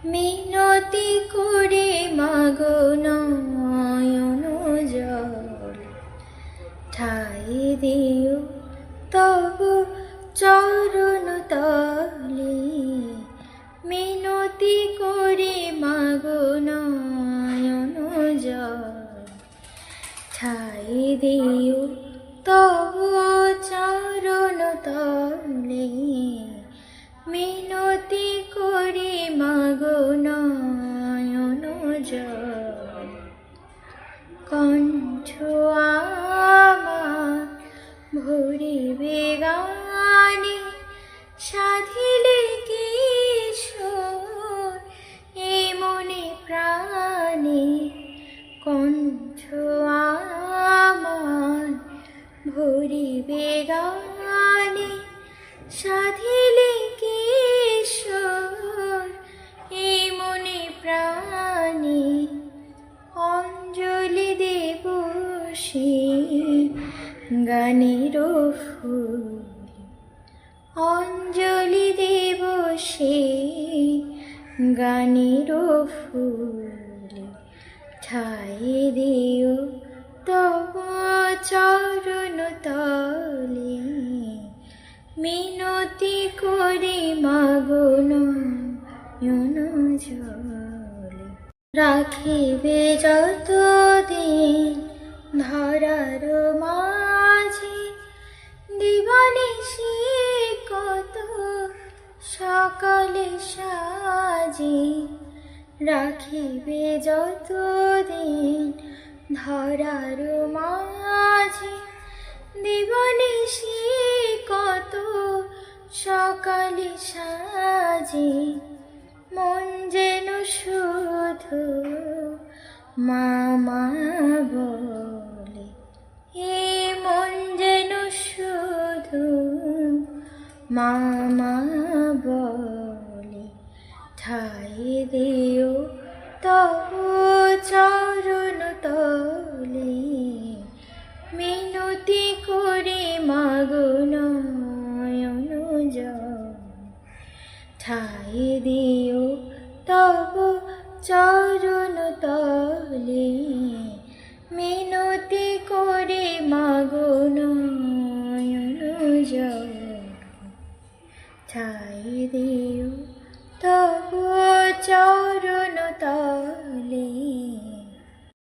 মিনতি করে মাগো নয়ন জল ঠাই দিও তবু চরণ তলে। মিনতি করে মাগো নয়ন জল ঠাই দিও তবু চরণ তলে। মিনতি করে মাগো নয়ন জল। কণ্ঠ আমার ভরিবে গানে সাধিলে কিশোর এ মনে প্রাণে। কণ্ঠ আমার ভরিবে গানে সাধিলে কিশোর এ মনে প্রাণে। অঞ্জলি দেব সে গানের ফুল, অঞ্জলি দেব সে গানের ফুল। ঠাই দিও তব চরণ তলে। মিনতি করে মাগো নয়ন জলে। রাখিবে যতদিন ধরার মাঝে দিবানিশি কত সকালে সাজে। রাখিবে যতদিন ধরার মাঝে দিবানিশি কত সকালে সাজে। মন যেন শুধু মা মা বলে, এ মন যেন শুধু মা মা বলে। ঠাই দিও তব চরণ তলে। মিনতি করে মাগো নয়ন জল ঠাই দিও তব চরণ তলে।